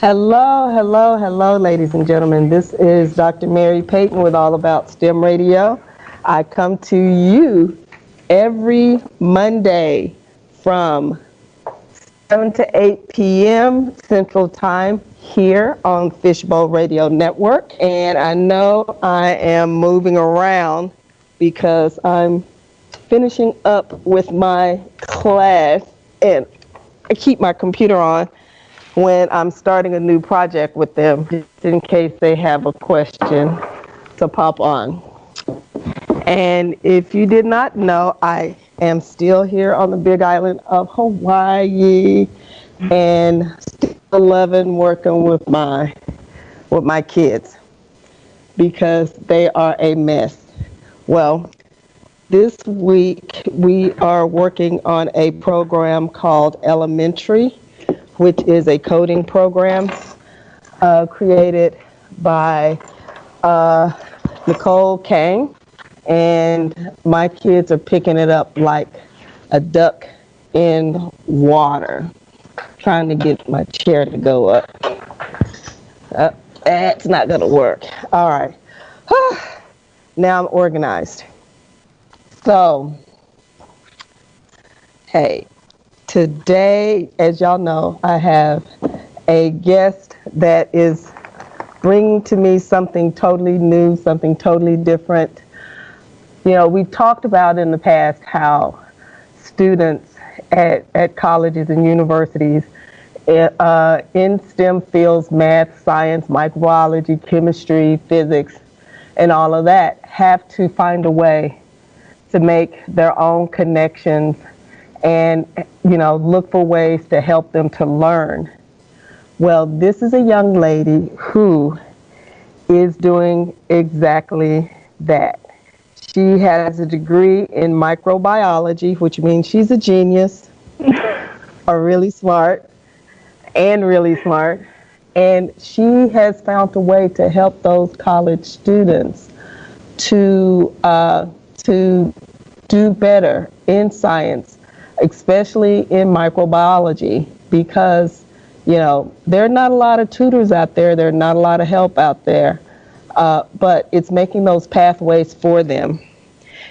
Hello, hello, hello, ladies and gentlemen. This is Dr. Mary Payton with All About STEM Radio. I come to you every Monday from 7 to 8 p.m. Central Time here on Fishbowl Radio Network. And I know I am moving around because I'm finishing up with my class and I keep my computer on when I'm starting a new project with them, just in case they have a question to pop on. And if you did not know, I am still here on the Big Island of Hawaii and still loving working with my kids because they are a mess. Well, this week we are working on a program called Elementary, which is a coding program created by Nicole Kang. And my kids are picking it up like a duck in water. Trying to get my chair to go up. That's not going to work. All right. Now I'm organized. So, hey. Today, as y'all know, I have a guest that is bringing to me something totally new, something totally different. You know, we've talked about in the past how students at colleges and universities in STEM fields, math, science, microbiology, chemistry, physics, and all of that have to find a way to make their own connections and, you know, look for ways to help them to learn. Well, this is a young lady who is doing exactly that. She has a degree in microbiology, which means she's a genius, or really smart, and she has found a way to help those college students to do better in science, especially in microbiology, because, you know, there are not a lot of tutors out there, there are not a lot of help out there, but it's making those pathways for them.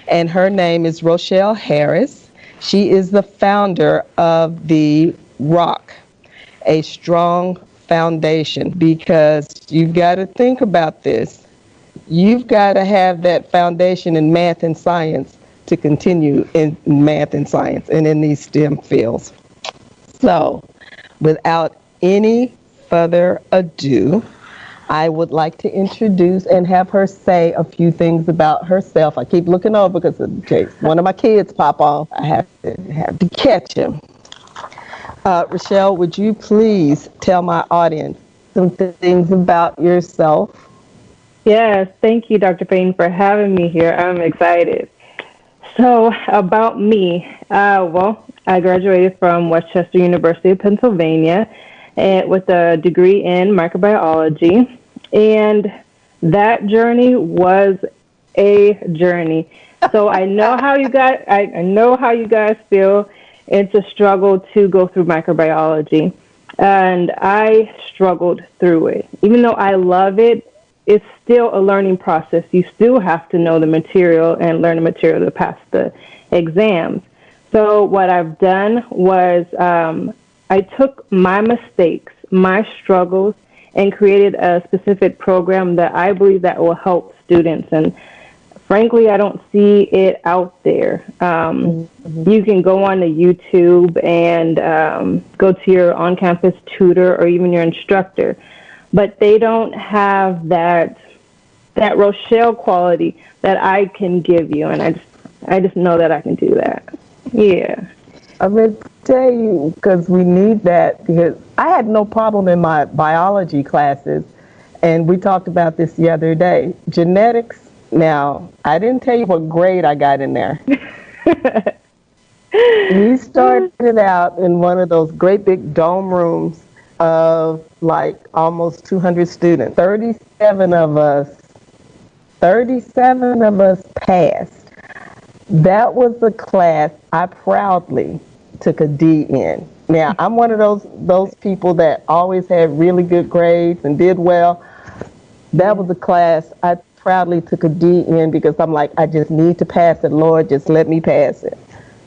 And her name is Rochelle Harris. She is the founder of the ROC, a strong foundation, because you've got to think about this. You've got to have that foundation in math and science to continue in math and science and in these STEM fields. So, without any further ado, I would like to introduce and have her say a few things about herself. I keep looking over because in case one of my kids pop on, I have to catch him. Rochelle, would you please tell my audience some things about yourself? Yes, thank you, Dr. Payton, for having me here. I'm excited. So, about me, I graduated from Westchester University of Pennsylvania with a degree in microbiology, and that journey was a journey. So I know how you guys, I know how you guys feel. It's a struggle to go through microbiology, and I struggled through it. Even though I love it, it's still a learning process. You still have to know the material and learn the material to pass the exams. So what I've done was I took my mistakes, my struggles, and created a specific program that I believe that will help students. And frankly, I don't see it out there. You can go on to YouTube and go to your on-campus tutor or even your instructor, but they don't have that Rochelle quality that I can give you, and I just know that I can do that. Yeah. I'm going to tell you, because we need that, because I had no problem in my biology classes, and we talked about this the other day. Genetics, now, I didn't tell you what grade I got in there. We started out in one of those great big dome rooms of like almost 200 students. 37 of us passed. That was the class I proudly took a D in. Now, I'm one of those people that always had really good grades and did well. That Yeah. was a class I proudly took a D in because I'm like, I just need to pass it, Lord, just let me pass it.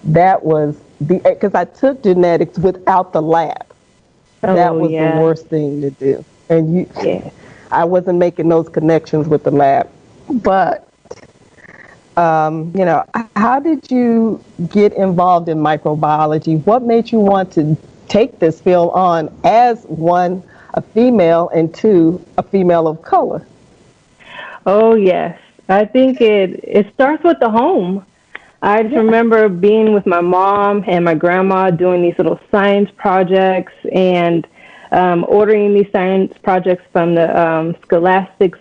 That was because I took genetics without the lab. That Oh was the yeah. worst thing to do. And Yeah. I wasn't making those connections with the lab. But how did you get involved in microbiology? What made you want to take this field on as one, a female, and two, a female of color? Oh yes. I think it starts with the home. I just Yeah. remember being with my mom and my grandma doing these little science projects and ordering these science projects from the Scholastics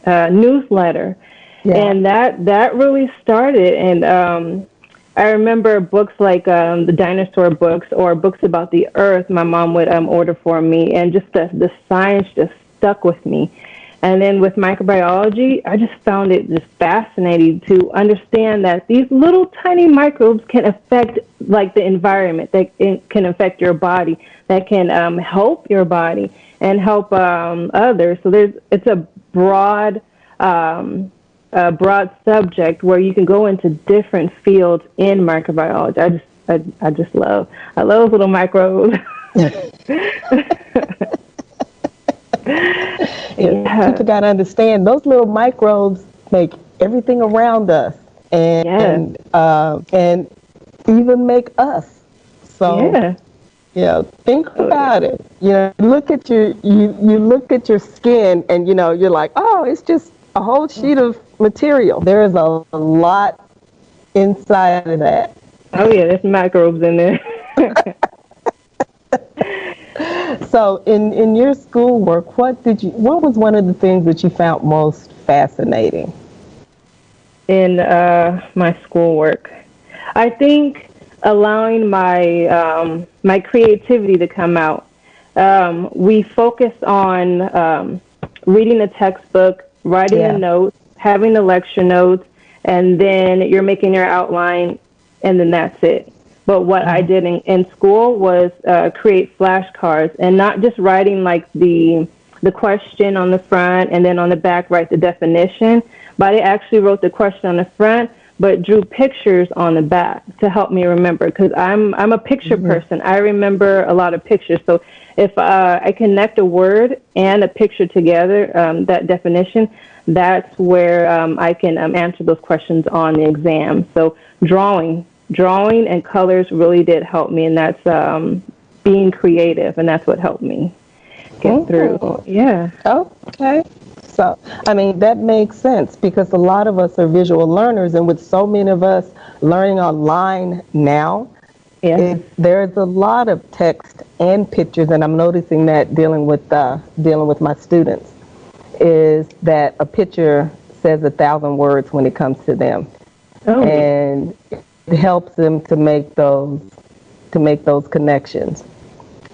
newsletter, Yeah. and that really started. And I remember books like the dinosaur books or books about the Earth. My mom would order for me, and just the science just stuck with me. And then with microbiology, I just found it just fascinating to understand that these little tiny microbes can affect like the environment, that it can affect your body, that can help your body and help others. So it's a broad subject where you can go into different fields in microbiology. I love little microbes. Yeah, Yeah. people got to understand those little microbes make everything around us, Yes. and even make us. So, Yeah. think Oh yeah. about it. You look at your skin, and you're like, oh, it's just a whole sheet of material. There is a lot inside of that. Oh yeah, there's microbes in there. So, in your schoolwork, what was one of the things that you found most fascinating? In my schoolwork. I think allowing my creativity to come out. We focus on reading the textbook, writing the Yeah. notes, having the lecture notes, and then you're making your outline, and then that's it. But what I did in school was create flashcards and not just writing like the question on the front and then on the back write the definition, but I actually wrote the question on the front but drew pictures on the back to help me remember because I'm a picture Mhm. person. I remember a lot of pictures. So if I connect a word and a picture together, that definition, that's where I can answer those questions on the exam. So drawing and colors really did help me, and that's being creative, and that's what helped me get through. Mhm. Yeah. Okay. So, I mean, that makes sense because a lot of us are visual learners, and with so many of us learning online now, Yes. there's a lot of text and pictures, and I'm noticing that dealing with my students is that a picture says 1,000 words when it comes to them, Oh yeah. and it helps them to make those connections.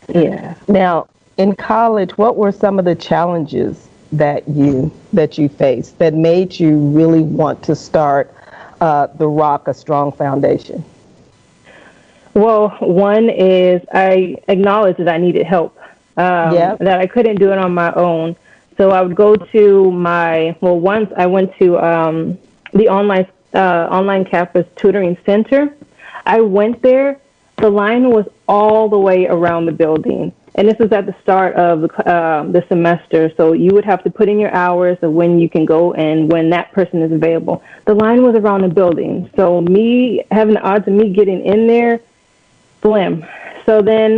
Yeah. Now, in college, what were some of the challenges that you faced that made you really want to start the Rock a Strong Foundation? Well, one is I acknowledged that I needed help, Yep. that I couldn't do it on my own. So I would go to once I went to the online campus tutoring center. I went there. The line was all the way around the building. And this was at the start of the semester. So you would have to put in your hours of when you can go and when that person is available. The line was around the building. So me having the odds of me getting in there, slim. So then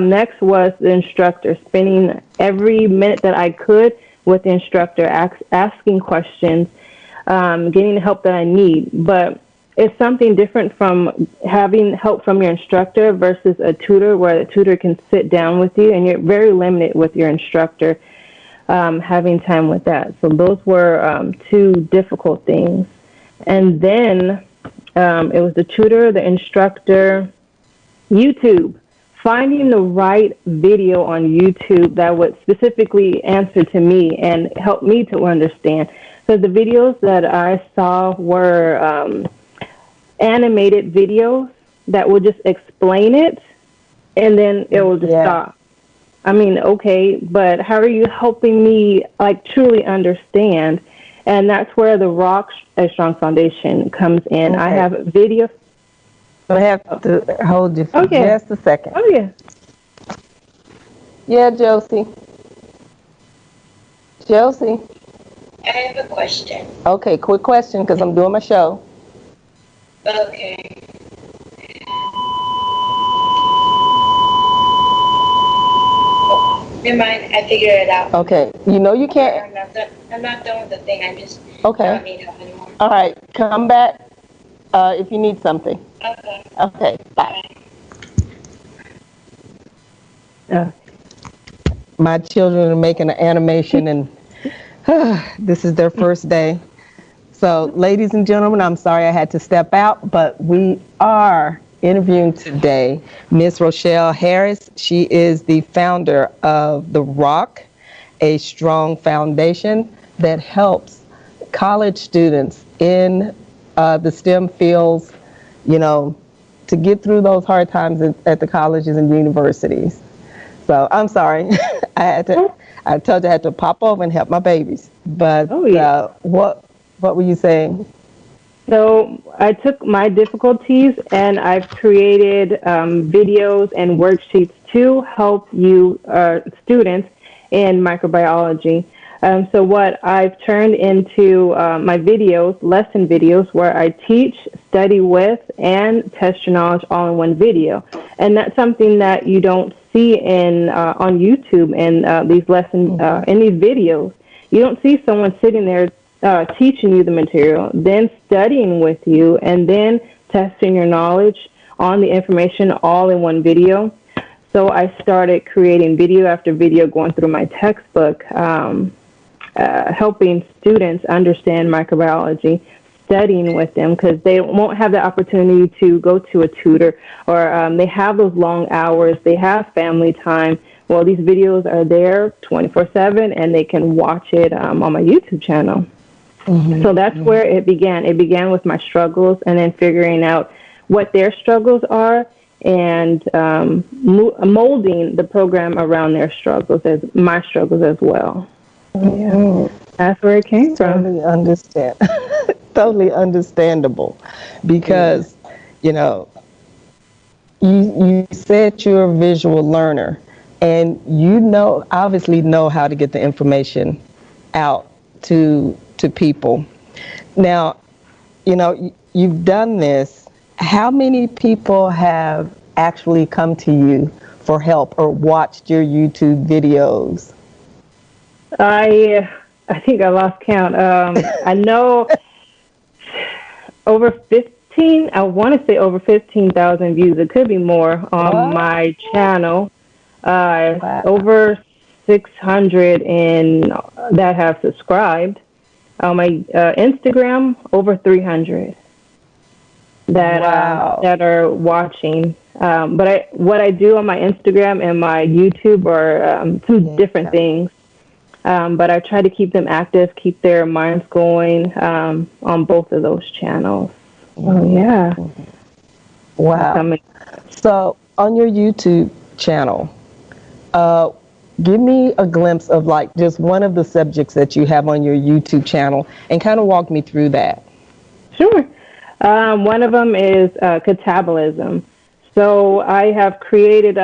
next was the instructor, spending every minute that I could with the instructor, asking questions, getting the help that I need. But it's something different from having help from your instructor versus a tutor where the tutor can sit down with you and you're very limited with your instructor having time with that. So those were two difficult things. And then it was the tutor, the instructor, YouTube. Finding the right video on YouTube that would specifically answer to me and help me to understand. So the videos that I saw were animated videos that would just explain it and then it will just Yeah. stop. I mean, okay, but how are you helping me like truly understand? And that's where the Rock a Strong Foundation comes in. I Okay. have video. I have to hold you for Oh yeah, just a second. oh yeah. Yeah, Josie. Josie. I have a question. Okay, quick question because I'm doing my show. Okay. Never mind, I figured it out. Okay, you know you can't. I'm not done with the thing. I just Okay. don't need help anymore. All right, come back if you need something. Okay. Okay, bye. Bye. Uh, My children are making an animation, and this is their first day. So, ladies and gentlemen, I'm sorry I had to step out, but we are interviewing today Miss Rochelle Harris. She is the founder of The Rock, a strong foundation that helps college students in the STEM fields, you know, to get through those hard times at the colleges and universities. So I'm sorry, I told you I had to pop over and help my babies. But oh yeah. what were you saying? So I took my difficulties and I've created videos and worksheets to help you students in microbiology. So what I've turned into my videos, lesson videos, where I teach, study with, and test your knowledge all in one video. And that's something that you don't see in on YouTube and these lessons in these videos. You don't see someone sitting there teaching you the material, then studying with you, and then testing your knowledge on the information all in one video. So I started creating video after video, going through my textbook, helping students understand microbiology, studying with them because they won't have the opportunity to go to a tutor or they have those long hours, they have family time. Well, these videos are there 24/7 and they can watch it on my YouTube channel. So that's where it began. It began with my struggles and then figuring out what their struggles are and molding the program around their struggles as my struggles as well. Yeah, that's where it came from. Totally understand. Totally understandable, Yeah. because you know you said you're a visual learner, and you know obviously know how to get the information out to people. Now, you've done this. How many people have actually come to you for help or watched your YouTube videos? I I think I lost count. I know over 15. I want to say over 15,000 views. It could be more on What? my channel. Wow. Over 600 in that have subscribed. On my Instagram, over 300 Wow. that are watching. But what I do on my Instagram and my YouTube are two different Yeah. things. But I try to keep them active, keep their minds going on both of those channels. Oh yeah, that's Wow. coming. So on your YouTube channel, uh, give me a glimpse of like just one of the subjects that you have on your YouTube channel and kind of walk me through that. Sure. One of them is catabolism. So I have created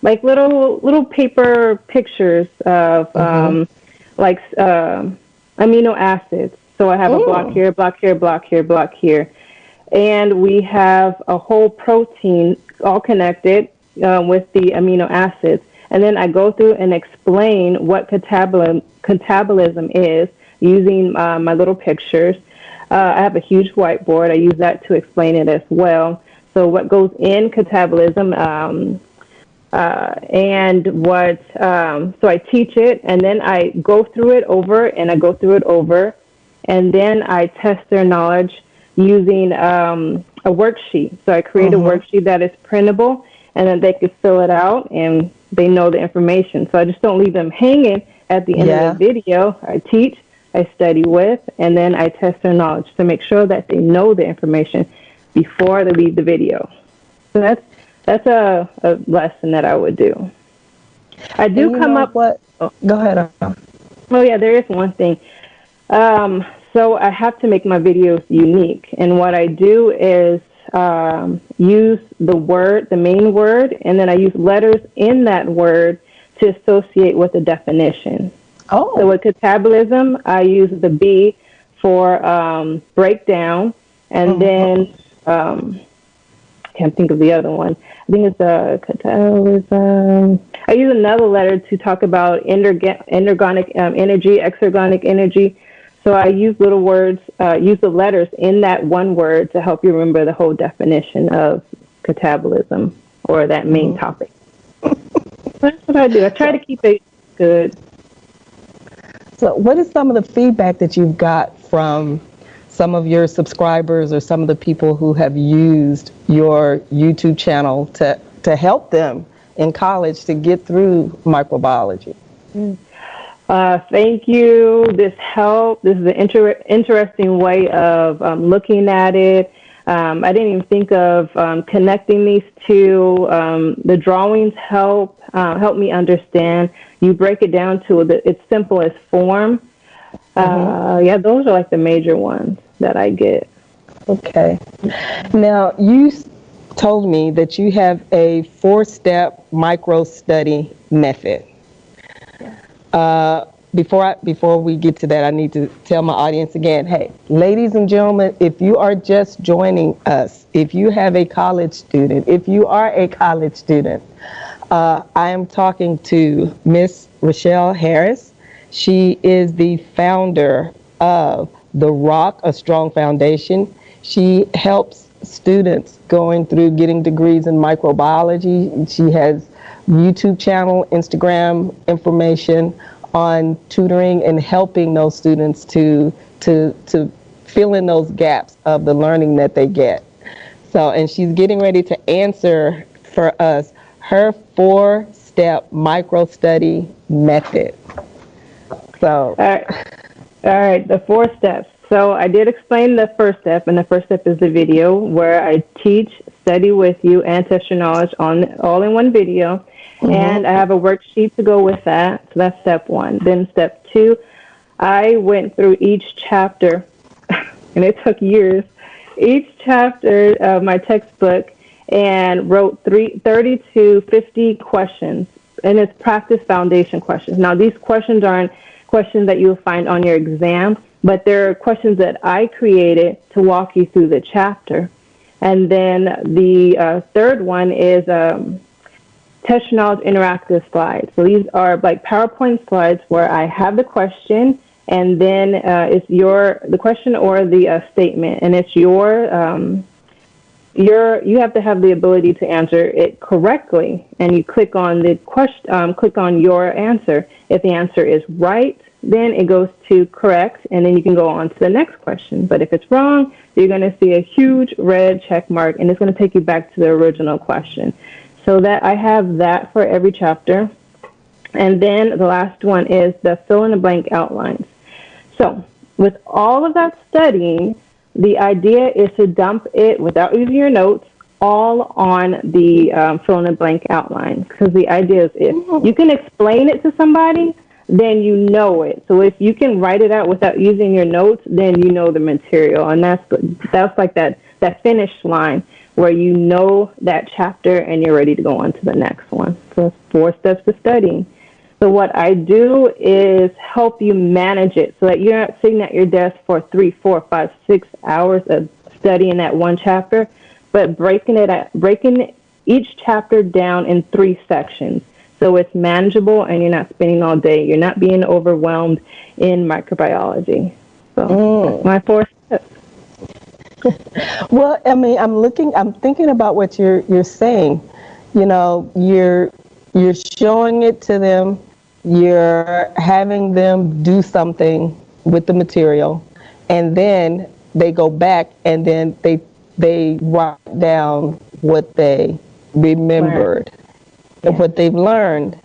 like little paper pictures of like amino acids. So I have a block Mm. here, block here, block here, block here, and we have a whole protein all connected with the amino acids. And then I go through and explain what catabolism is using my little pictures. I have a huge whiteboard. I use that to explain it as well. So what goes in catabolism, and what so I teach it and then I go through it over and I go through it over and then I test their knowledge using a worksheet. So I create a worksheet that is printable and then they can fill it out and they know the information. So I just don't leave them hanging at the end of the Yeah. video. I teach, I study with, and then I test their knowledge to make sure that they know the information before they leave the video. So That's a lesson that I would do. I do And you come know up. what? Oh, Go ahead. oh yeah, there is one thing. So I have to make my videos unique, and what I do is use the word, the main word, and then I use letters in that word to associate with the definition. So Oh. with catabolism, I use the B for breakdown, and then um, can't think of the other one. I think it's catabolism. I use another letter to talk about energonic energy, exergonic energy. So I use little words, use the letters in that one word to help you remember the whole definition of catabolism or that main topic. That's what I do. I try to So, keep it good. so what is some of the feedback that you've got from some of your subscribers or some of the people who have used your YouTube channel to help them in college to get through microbiology? Thank you. This helped. This is an interesting way of looking at it. I didn't even think of connecting these two. The drawings help me understand. You break it down to its simplest form. Yeah, those are like the major ones that I get. Okay. Now, you told me that you have a 4-step micro study method. Before we get to that, I need to tell my audience again, hey, ladies and gentlemen, if you are just joining us, if you have a college student, if you are a college student, I am talking to Miss Rochelle Harris. She is the founder of The Rock, a Strong Foundation. She helps students going through getting degrees in microbiology. She has YouTube channel, Instagram information on tutoring and helping those students to fill in those gaps of the learning that they get. So, and she's getting ready to answer for us her 4-step micro study method. So, All right. All right, the 4 steps. So I did explain the first step, and the first step is the video where I teach, study with you, and test your knowledge on all in one video. And I have a worksheet to go with that. So that's step 1. Then step 2, I went through each chapter, and it took years, each chapter of my textbook and wrote 30 to 50 questions. And it's practice foundation questions. Now, these questions aren't questions that you'll find on your exam, but they're questions that I created to walk you through the chapter. And then the third one is Test Your Knowledge interactive slides. So these are like PowerPoint slides where I have the question, and then it's the question or the statement, and it's you have to have the ability to answer it correctly, and you click on the question, click on your answer. If the answer is right, then it goes to correct, and then you can go on to the next question. But if it's wrong, you're going to see a huge red check mark, and it's going to take you back to the original question. So that I have that for every chapter. And then the last one is the fill in the blank outlines. So with all of that studying, the idea is to dump it without using your notes all on the fill in the blank outline. Because the idea is if you can explain it to somebody, then you know it. So if you can write it out without using your notes, then you know the material. And that's like that finish line where you know that chapter and you're ready to go on to the next one. So 4 steps to studying. So what I do is help you manage it so that you're not sitting at your desk for 3, 4, 5, 6 hours of studying that one chapter, but breaking each chapter down in 3 sections. So it's manageable and you're not spending all day. You're not being overwhelmed in microbiology. So that's my 4 steps. well, I mean, I'm thinking about what you're saying. You know, you're showing it to them, you're having them do something with the material, and then they go back and then they write down what they remembered and what they've learned.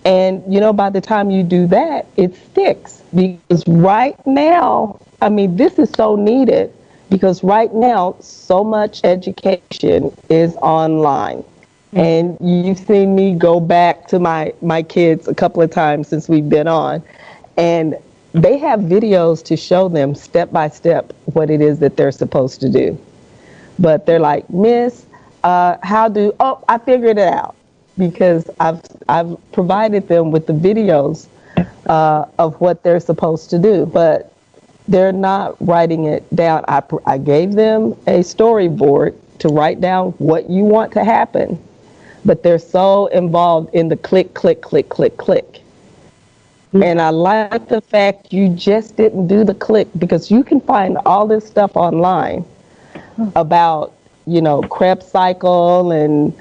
And you know, by the time you do that, it sticks, because right now, I mean, this is so needed, because right now so much education is online. And you've seen me go back to my kids a couple of times since we've been on. And they have videos to show them step by step what it is that they're supposed to do. But they're like, Miss, oh, I figured it out. Because I've provided them with the videos of what they're supposed to do. But they're not writing it down. I gave them a storyboard to write down what you want to happen, but they're so involved in the click, click, click, click, click. And I like the fact you just didn't do the click, because you can find all this stuff online about, Krebs cycle and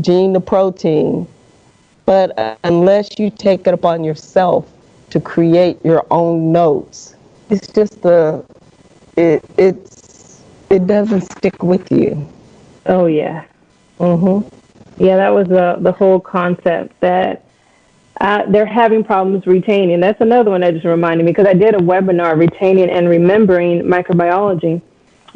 gene to protein. But unless you take it upon yourself to create your own notes, it's just it doesn't stick with you. Oh, yeah. Mhm. Yeah, that was the whole concept that they're having problems retaining. That's another one that just reminded me, because I did a webinar, Retaining and Remembering Microbiology,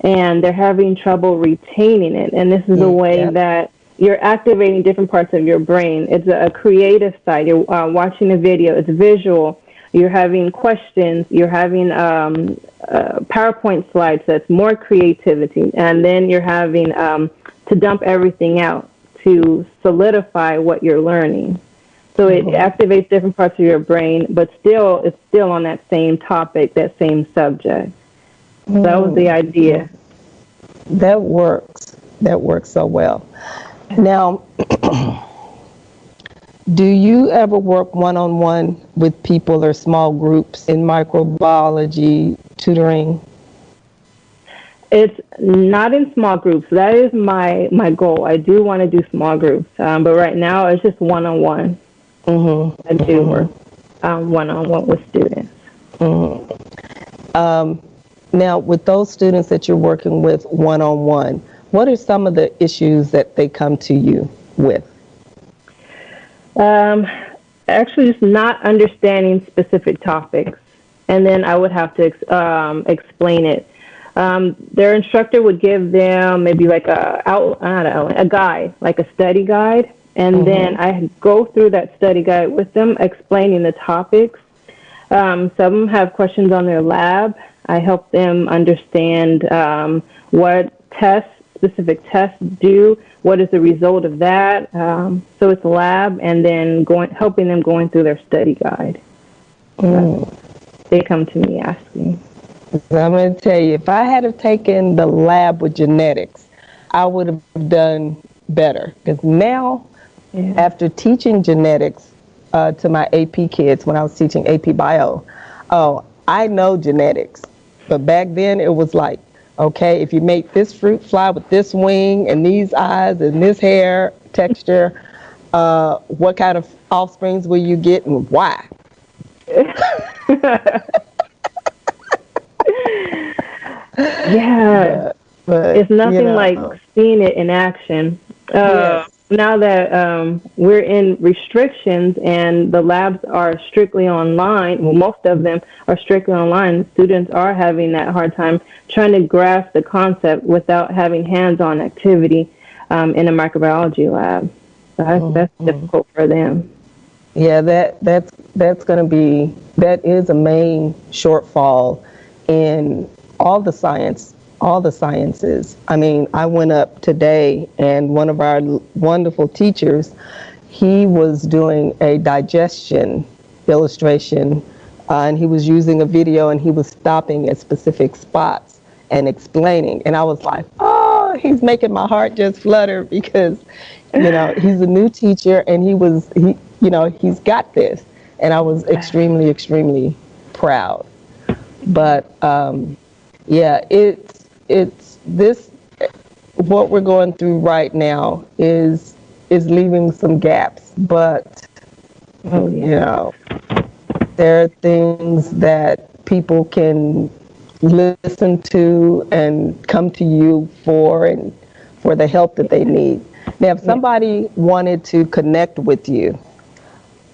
and they're having trouble retaining it. And this is a way that you're activating different parts of your brain. It's a creative side. You're watching a video. It's visual. You're having questions. You're having PowerPoint slides. That's more creativity. And then you're having to dump everything out to solidify what you're learning. So it activates different parts of your brain, but it's still on that same topic, that same subject. So that was the idea. That works. That works so well. Now, do you ever work one-on-one with people or small groups in microbiology tutoring? It's not in small groups. That is my goal. I do want to do small groups, but right now it's just one-on-one. I do work one-on-one with students. Now, with those students that you're working with one-on-one, what are some of the issues that they come to you with? Actually, just not understanding specific topics, and then I would have to explain it. Their instructor would give them maybe like a guide, like a study guide, and then I go through that study guide with them, explaining the topics. Some of them have questions on their lab. I help them understand what specific tests do, what is the result of that. So it's lab, and then helping them going through their study guide. They come to me asking. I'm going to tell you, if I had have taken the lab with genetics, I would have done better. Because now, after teaching genetics to my AP kids when I was teaching AP Bio, I know genetics. But back then it was like, okay, if you make this fruit fly with this wing and these eyes and this hair texture, what kind of offsprings will you get and why? But it's nothing like seeing it in action. Now that we're in restrictions and the labs are strictly online, well, most of them are strictly online, students are having that hard time trying to grasp the concept without having hands-on activity in a microbiology lab. So that's difficult for them. Yeah, that's going to be, that is a main shortfall in all the sciences. I mean, I went up today and one of our wonderful teachers, he was doing a digestion illustration and he was using a video and he was stopping at specific spots and explaining. And I was like, oh, he's making my heart just flutter because, he's a new teacher and he's got this. And I was extremely, extremely proud. But it's this, what we're going through right now is leaving some gaps, but there are things that people can listen to and come to you for the help that they need. Now, if somebody wanted to connect with you,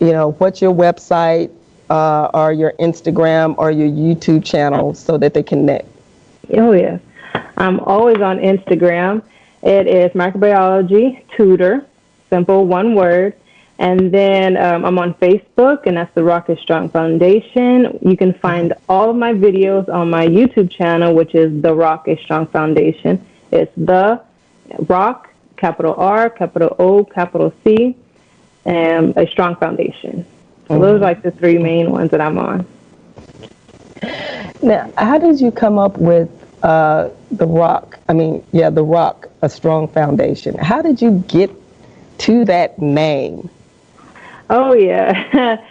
what's your website or your Instagram or your YouTube channel so that they connect? Oh, yes. I'm always on Instagram, It is microbiology tutor, simple one word. And then I'm on Facebook, and that's the Rock is Strong Foundation. You can find all of my videos on my YouTube channel, which is the Rock is Strong Foundation. It's the Rock, capital R, capital O, capital C, and a Strong Foundation. So those are like the three main ones that I'm on. Now, how did you come up with the Rock? The Rock, a Strong Foundation. How did you get to that name? Oh, yeah.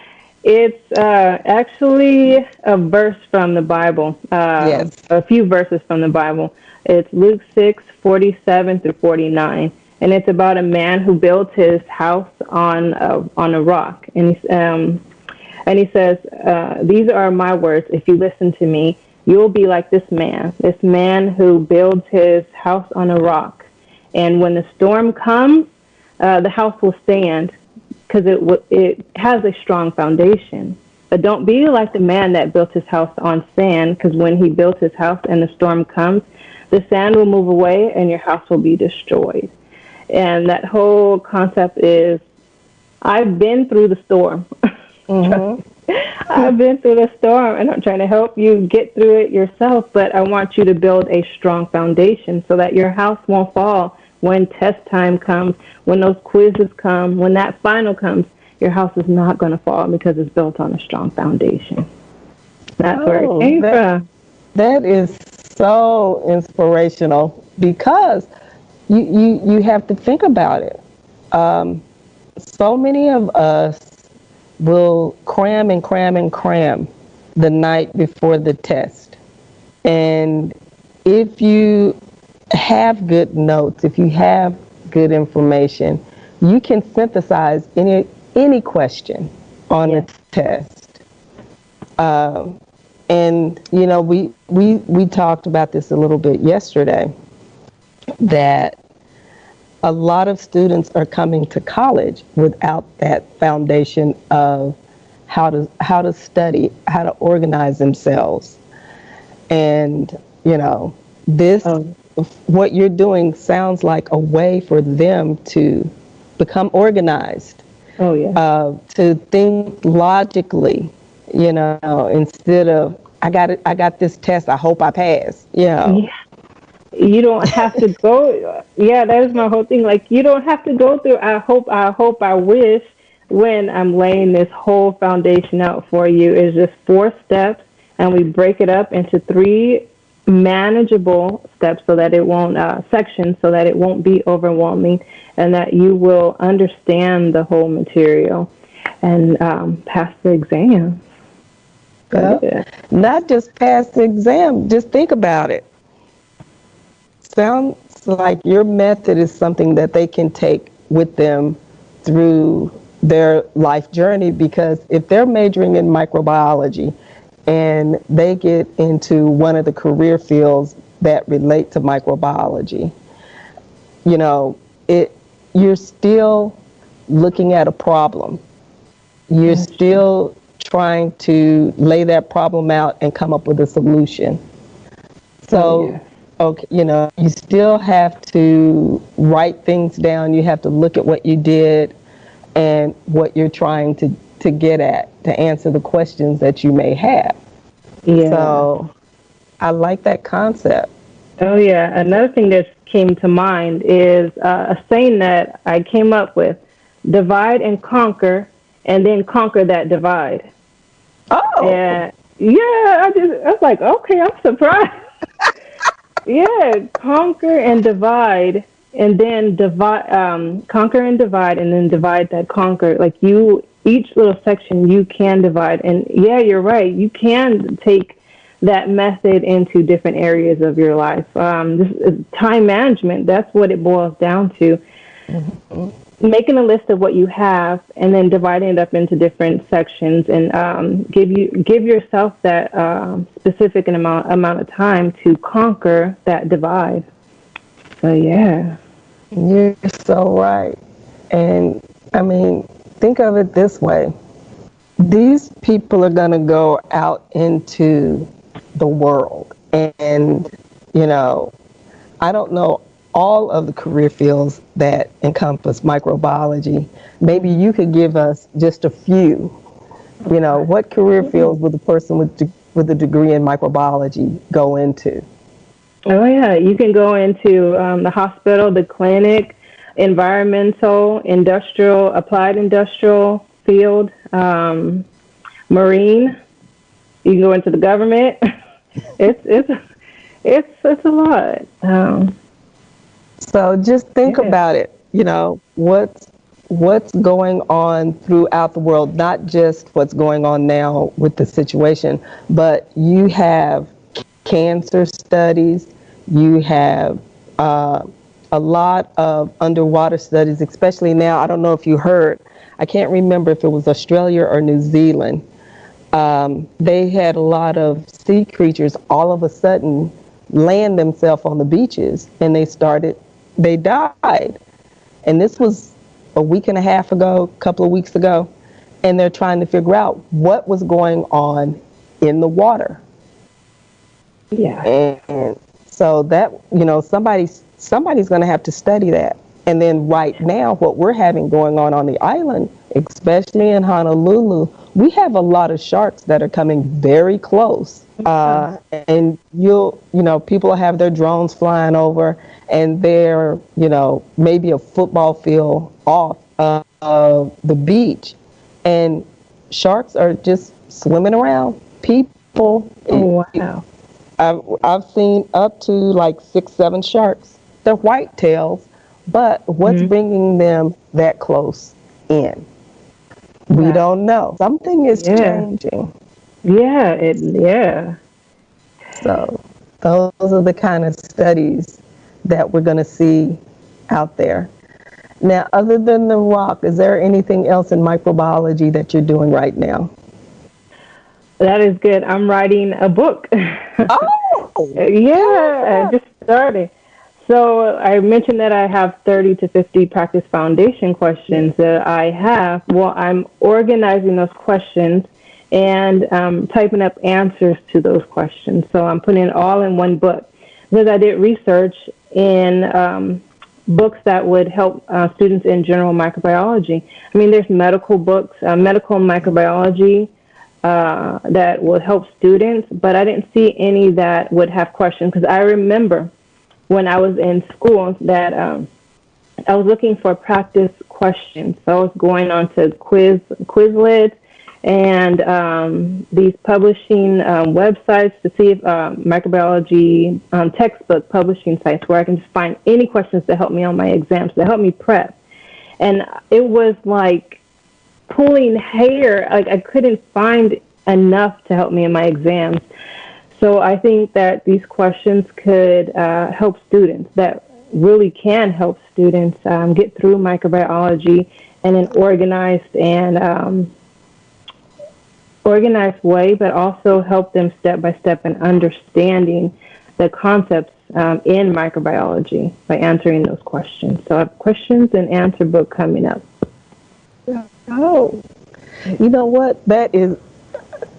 It's actually a verse from the Bible, Yes. a few verses from the Bible. It's Luke 6:47 through 49. And it's about a man who built his house on a rock. And he says, these are my words. If you listen to me, you will be like this man who builds his house on a rock. And when the storm comes, the house will stand because it has a strong foundation. But don't be like the man that built his house on sand, because when he built his house and the storm comes, the sand will move away and your house will be destroyed. And that whole concept is, I've been through the storm. I've been through the storm, and I'm trying to help you get through it yourself, but I want you to build a strong foundation so that your house won't fall when test time comes, when those quizzes come, when that final comes. Your house is not going to fall because it's built on a strong foundation. That's where it came from. That is so inspirational, because you have to think about it. So many of us will cram and cram and cram the night before the test. And if you have good notes, if you have good information, you can synthesize any question on the test. And we talked about this a little bit yesterday, that a lot of students are coming to college without that foundation of how to study, how to organize themselves. And this, what you're doing sounds like a way for them to become organized. Oh, yeah. To think logically, instead of, I got this test, I hope I pass. Yeah. You don't have to go. Yeah, that is my whole thing. Like, you don't have to go through I hope, I wish, when I'm laying this whole foundation out for you. It's just 4 steps, and we break it up into 3 manageable steps so that it won't, sections, so that it won't be overwhelming, and that you will understand the whole material and pass the exam. Not just pass the exam, just think about it. Sounds like your method is something that they can take with them through their life journey, because if they're majoring in microbiology and they get into one of the career fields that relate to microbiology, you're still looking at a problem. You're still trying to lay that problem out and come up with a solution. So, okay, you still have to write things down. You have to look at what you did and what you're trying to get at, to answer the questions that you may have. Yeah. So I like that concept. Oh, yeah. Another thing that came to mind is a saying that I came up with: divide and conquer, and then conquer that divide. Oh. And I was like, okay, I'm surprised. Yeah, conquer and divide, and then conquer and divide, and then divide that conquer. Like, each little section you can divide. And yeah, you're right. You can take that method into different areas of your life. This is time management. That's what it boils down to. Making a list of what you have, and then dividing it up into different sections, and give yourself that specific amount of time to conquer that divide. So yeah, you're so right. And think of it this way: these people are going to go out into the world, and I don't know all of the career fields that encompass microbiology. Maybe you could give us just a few. What career fields would the person with a degree in microbiology go into? Oh yeah, you can go into the hospital, the clinic, environmental, industrial, applied industrial field, marine. You can go into the government. It's it's it's a lot. So just think Yeah. about it. What's going on throughout the world, not just what's going on now with the situation, but you have cancer studies, you have a lot of underwater studies, especially now. I don't know if you heard, I can't remember if it was Australia or New Zealand. They had a lot of sea creatures all of a sudden land themselves on the beaches, and they died. And this was a week and a half ago, a couple of weeks ago, and they're trying to figure out what was going on in the water. Yeah. And so that, somebody's going to have to study that. And then right now, what we're having going on the island, especially in Honolulu, we have a lot of sharks that are coming very close. And people have their drones flying over, and they're, maybe a football field off of the beach. And sharks are just swimming around. People, Oh wow. I've seen up to like 6, 7 sharks. They're whitetails, but what's bringing them that close in? We don't know. Something is Yeah. changing. Yeah. So those are the kind of studies that we're going to see out there. Now, other than the rock, is there anything else in microbiology that you're doing right now? That is good. I'm writing a book. Oh, Yeah, just starting. So I mentioned that I have 30 to 50 practice foundation questions that I have. Well, I'm organizing those questions and typing up answers to those questions. So I'm putting it all in one book because I did research in books that would help students in general microbiology. I mean, there's medical books, medical microbiology, that would help students, but I didn't see any that would have questions because I remember when I was in school that I was looking for practice questions. So I was going on to Quizlet and these publishing websites to see if microbiology textbook publishing sites where I can just find any questions to help me on my exams, to help me prep. And it was like pulling hair. Like I couldn't find enough to help me in my exams. So I think that these questions could help students, that really can help students get through microbiology in an organized way, but also help them step by step in understanding the concepts in microbiology by answering those questions. So I have questions and answer book coming up. oh, you know what?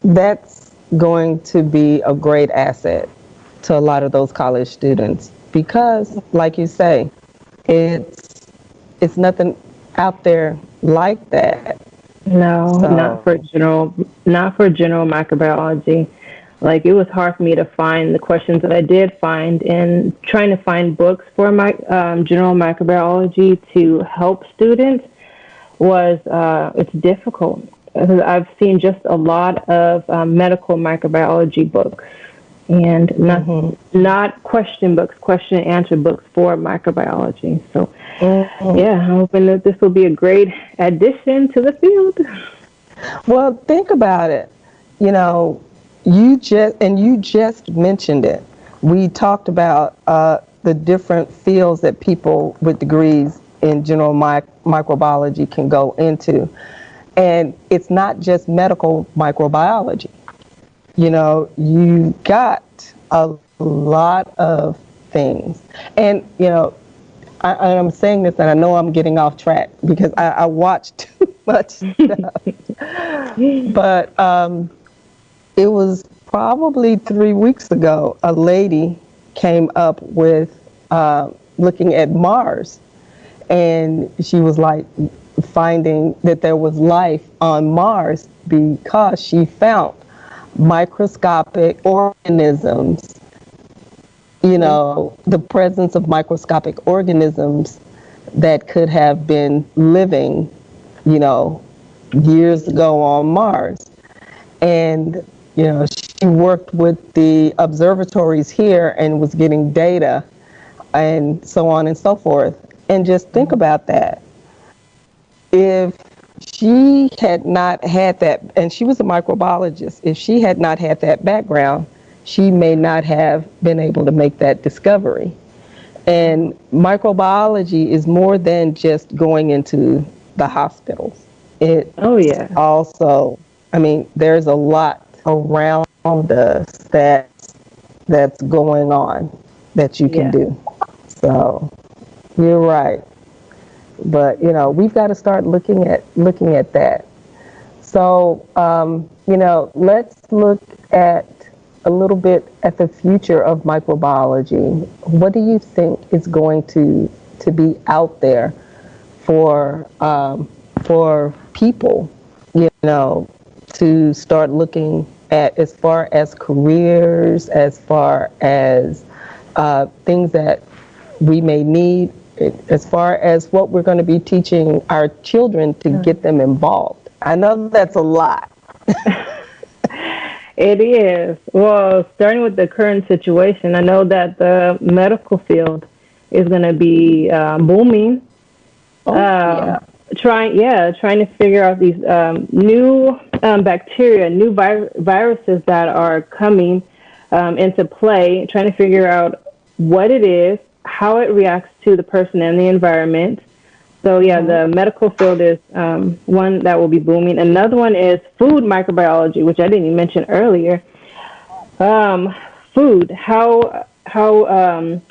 That's going to be a great asset to a lot of those college students because, like you say, it's nothing out there like that. No, So, not for general microbiology. Like it was hard for me to find the questions that I did find, and trying to find books for my general microbiology to help students was it's difficult. I've seen just a lot of medical microbiology books, and not question books, question and answer books for microbiology. So yeah, I'm hoping that this will be a great addition to the field. well, think about it. You know, you just mentioned it. We talked about the different fields that people with degrees in general microbiology can go into. And it's not just medical microbiology. You got a lot of things. And, I'm saying this and I know I'm getting off track because I watch too much stuff. But it was probably 3 weeks ago, a lady came up with looking at Mars, and she was like finding that there was life on Mars because she found microscopic organisms, the presence of microscopic organisms that could have been living, years ago on Mars. And, she worked with the observatories here and was getting data and so on and so forth. And just think about that. If she had not had that, and she was a microbiologist, if she had not had that background, she may not have been able to make that discovery. And microbiology is more than just going into the hospitals. It also, there's a lot around us that's going on that you can do. So you're right. But we've got to start looking at that. So let's look at a little bit at the future of microbiology. What do you think is going to be out there for people, to start looking at, as far as careers, as far as things that we may need, as far as what we're going to be teaching our children to get them involved? I know that's a lot. It is. Well, starting with the current situation, I know that the medical field is going to be booming. Trying to figure out these new bacteria, new viruses that are coming into play, trying to figure out what it is, how it reacts to the person and the environment. So the medical field is one that will be booming. Another one is food microbiology, which I didn't even mention earlier. Food, how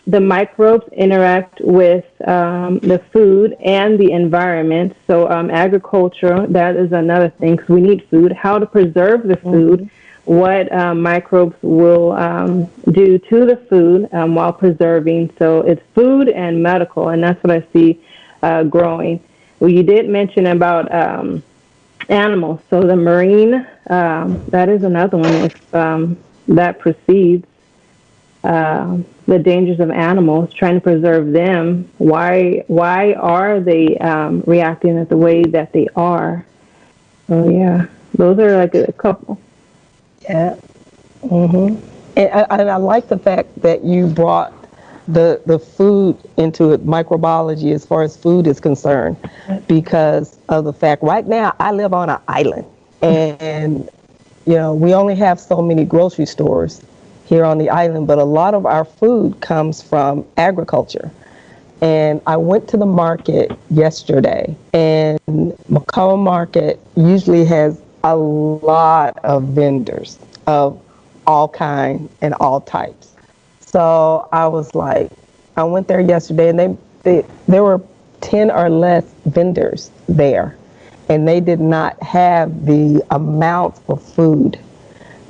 the microbes interact with the food and the environment. So agriculture, that is another thing, because we need food. How to preserve the food, what microbes will do to the food while preserving. So it's food and medical, and that's what I see growing. Well, you did mention about animals. So the marine, that is another one that precedes the dangers of animals, trying to preserve them. Why are they reacting the way that they are? So those are like a couple. Yeah. And I like the fact that you brought the food into it, microbiology, as far as food is concerned, because of the fact right now I live on an island, and we only have so many grocery stores here on the island, but a lot of our food comes from agriculture. And I went to the market yesterday, and Macomb Market usually has a lot of vendors of all kinds and all types. So I was like, I went there yesterday, and there were 10 or less vendors there, and they did not have the amount of food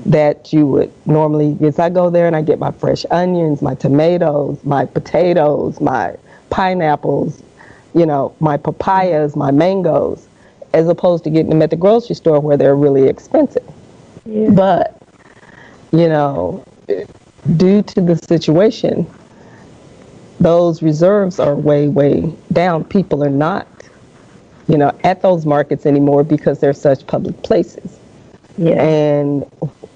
that you would normally. Because I go there and I get my fresh onions, my tomatoes, my potatoes, my pineapples, my papayas, my mangoes, as opposed to getting them at the grocery store where they're really expensive. But due to the situation, those reserves are way, way down. People are not, at those markets anymore because they're such public places. And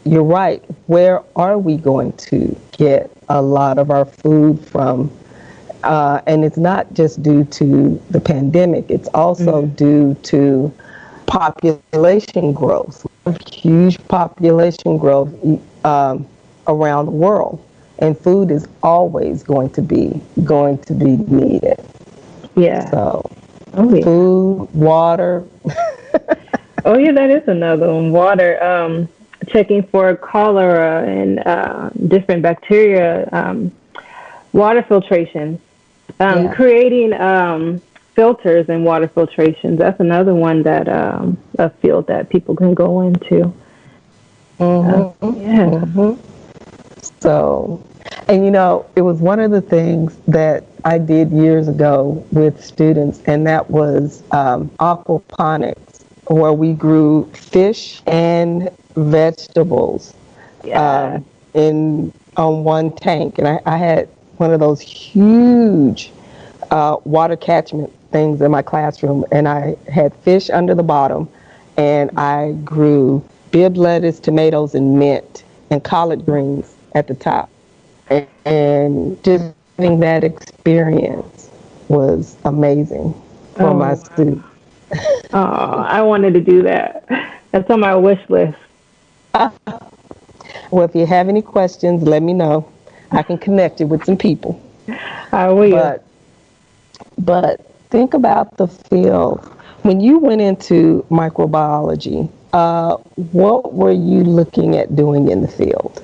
you're right. Where are we going to get a lot of our food from? And it's not just due to the pandemic. It's also due to population growth, huge population growth around the world. And food is always going to be needed. So, food, water. That is another one. Water, checking for cholera and different bacteria, water filtration, creating filters and water filtrations. That's another one that a field that people can go into. So, and it was one of the things that I did years ago with students, and that was aquaponics, where we grew fish and vegetables Yeah. in on one tank. And I had one of those huge water catchment things in my classroom, and I had fish under the bottom, and I grew bib lettuce, tomatoes, and mint, and collard greens at the top. And just having that experience was amazing for my Oh, students. oh, I wanted to do that. That's on my wish list. Well, if you have any questions, let me know. I can connect you with some people. I will. But think about the field. When you went into microbiology, what were you looking at doing in the field?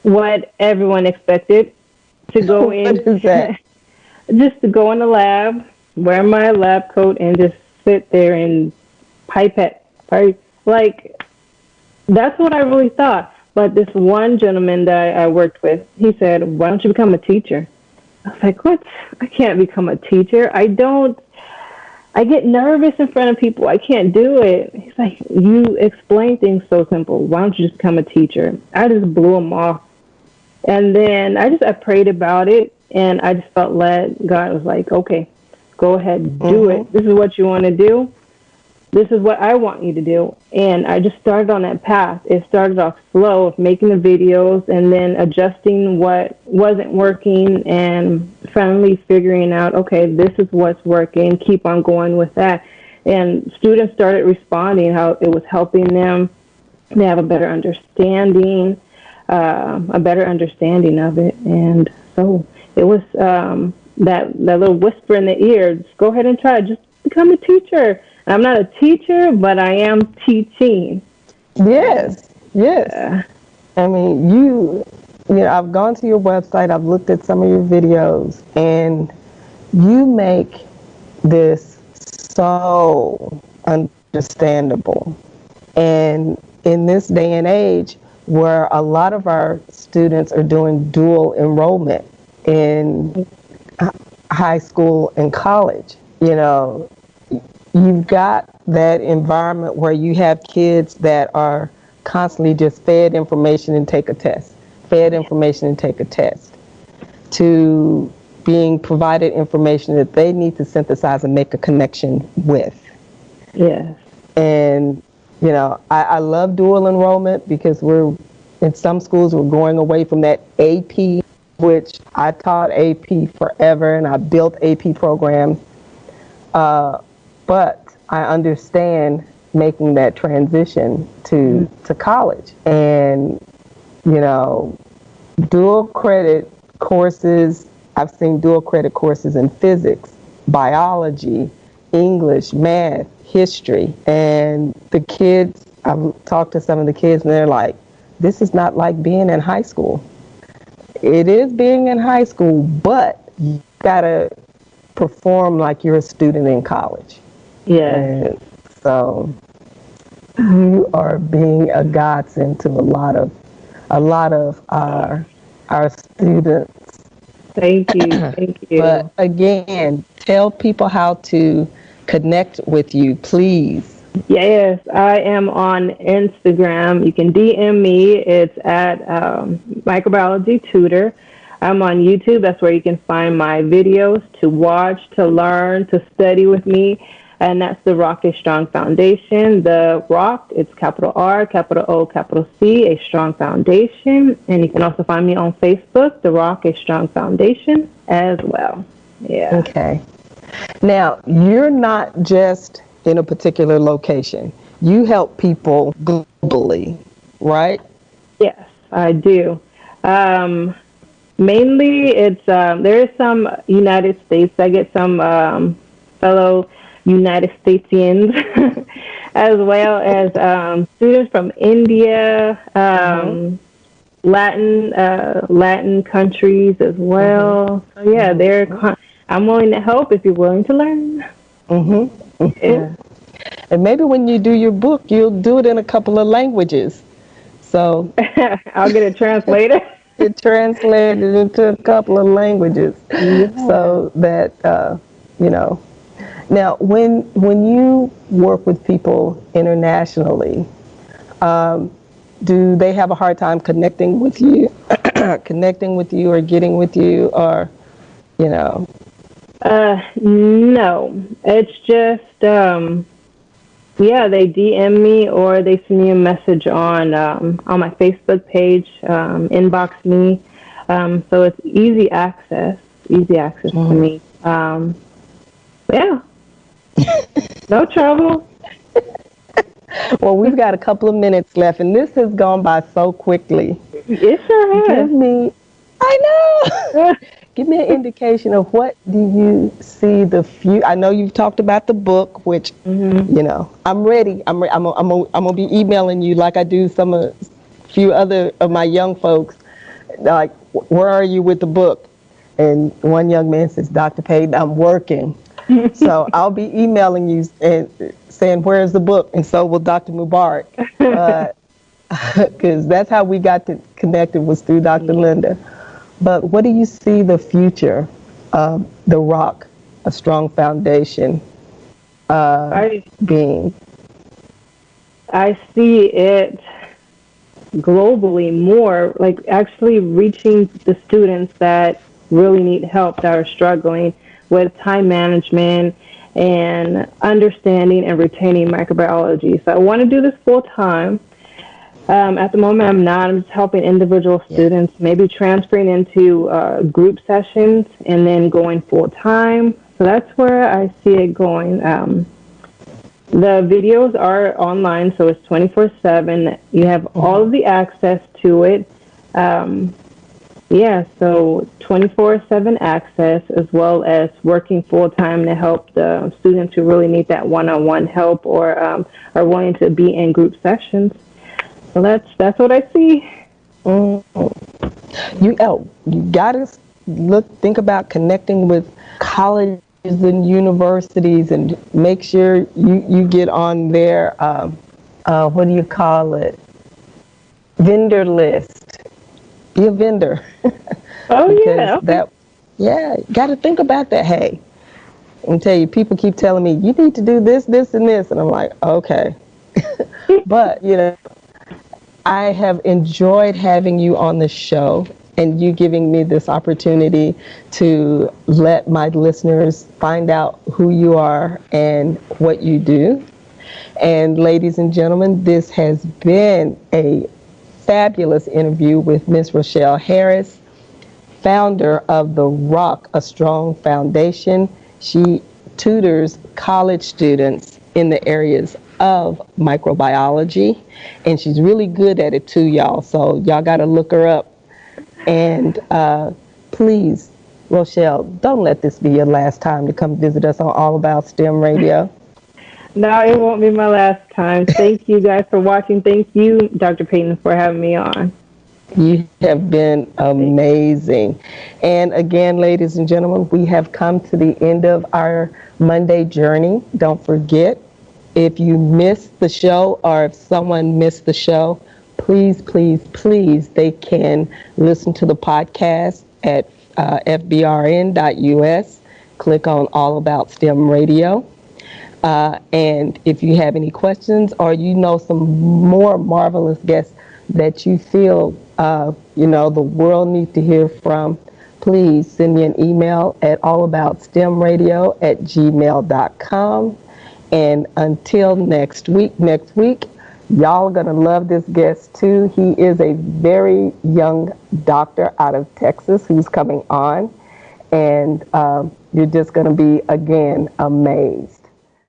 What everyone expected to go What in, is that? just to go in the lab, wear my lab coat, and just sit there and pipette. Like, that's what I really thought. But this one gentleman that I worked with, he said, "Why don't you become a teacher?" I was like, "What? I can't become a teacher. I don't. I get nervous in front of people. I can't do it." He's like, "You explain things so simple. Why don't you just become a teacher?" I just blew him off. And then I prayed about it, and I just felt led. God was like, "Okay, go ahead, do Mm-hmm. it. This is what you want to do. This is what I want you to do." And I just started on that path. It started off slow of making the videos and then adjusting what wasn't working and finally figuring out, okay, this is what's working, keep on going with that. And students started responding how it was helping them. They have a better understanding of it. And so it was that little whisper in the ear, just go ahead and try, just become a teacher. I'm not a teacher, but I am teaching. Yes, yes. Uh, I mean, I've gone to your website, I've looked at some of your videos, and you make this so understandable. And in this day and age, where a lot of our students are doing dual enrollment in high school and college, you've got that environment where you have kids that are constantly just fed information and take a test, fed information and take a test, to being provided information that they need to synthesize and make a connection with. yes. And, I love dual enrollment because in some schools, we're going away from that AP, which I taught AP forever and I built AP programs. But I understand making that transition to college. And, dual credit courses, I've seen dual credit courses in physics, biology, English, math, history. And the kids, I've talked to some of the kids and they're like, this is not like being in high school. It is being in high school, but you gotta perform like you're a student in college. Yes. And so you are being a godsend to a lot of our students. Thank you. Thank you. But again, tell people how to connect with you, please. Yes, I am on Instagram. You can DM me. It's at Microbiology Tutor. I'm on YouTube. That's where you can find my videos to watch, to learn, to study with me. And that's the Rock a Strong Foundation. The Rock, it's capital R, capital O, capital C, a strong foundation. And you can also find me on Facebook, the Rock a Strong Foundation as well. Yeah. Okay. Now, you're not just in a particular location. You help people globally, right? Yes, I do. Mainly, it's there is some United States. I get some fellow United Statesians, as well as students from India, Latin countries as well. So yeah, I'm willing to help if you're willing to learn. Yeah. And maybe when you do your book, you'll do it in a couple of languages. So, I'll get a translator. it translated into a couple of languages, Yeah. so that you know. Now, when you work with people internationally, do they have a hard time connecting with you, connecting with you, or getting with you, or you know? No, it's just yeah, they DM me or they send me a message on my Facebook page, inbox me. So it's easy access to Mhm. me. Yeah, no trouble. Well, we've got a couple of minutes left, and this has gone by so quickly. It sure Give has. me, I know. Give me an indication of what do you see the few. I know you've talked about the book, which, hmm I'm ready. I'm gonna be emailing you like I do some of few other of my young folks. Like, where are you with the book? And one young man says, Dr. Payton, I'm working. So I'll be emailing you and saying, where's the book? And so will Dr. Mubarak. Because that's how we got to connected, was through Dr. Yeah. Linda. But what do you see the future of the rock, a strong foundation, I being? I see it globally more like actually reaching the students that really need help, that are struggling with time management and understanding and retaining microbiology. So I want to do this full time. At the moment, I'm not. I'm just helping individual Yeah. students, maybe transferring into group sessions and then going full time. So that's where I see it going. The videos are online, so it's 24/7. You have all of the access to it. Um, yeah, so 24/7 access, as well as working full time to help the students who really need that one-on-one help or are wanting to be in group sessions. So that's what I see. Mm. You gotta think about connecting with colleges and universities, and make sure you get on their what do you call it, vendor list. Be a vendor. Oh Because yeah, okay. that, yeah, got to think about that. Hey, I'm tell you, people keep telling me you need to do this, this, and this, and I'm like, okay. But I have enjoyed having you on the show and you giving me this opportunity to let my listeners find out who you are and what you do. And ladies and gentlemen, this has been a fabulous interview with Miss Rochelle Harris, founder of the Rock a Strong Foundation. She tutors college students in the areas of microbiology, and she's really good at it too, y'all. So y'all got to look her up. And please, Rochelle, don't let this be your last time to come visit us on All About STEM Radio. No, it won't be my last time. Thank you guys for watching. Thank you, Dr. Payton, for having me on. You have been amazing. And again, ladies and gentlemen, we have come to the end of our Monday journey. Don't forget, if you missed the show or if someone missed the show, please, please, please, they can listen to the podcast at fbrn.us. Click on All About STEM Radio. And if you have any questions or you know some more marvelous guests that you feel, the world needs to hear from, please send me an email at allaboutstemradio@gmail.com. And until next week, y'all are going to love this guest too. He is a very young doctor out of Texas who's coming on. And you're just going to be, again, amazed.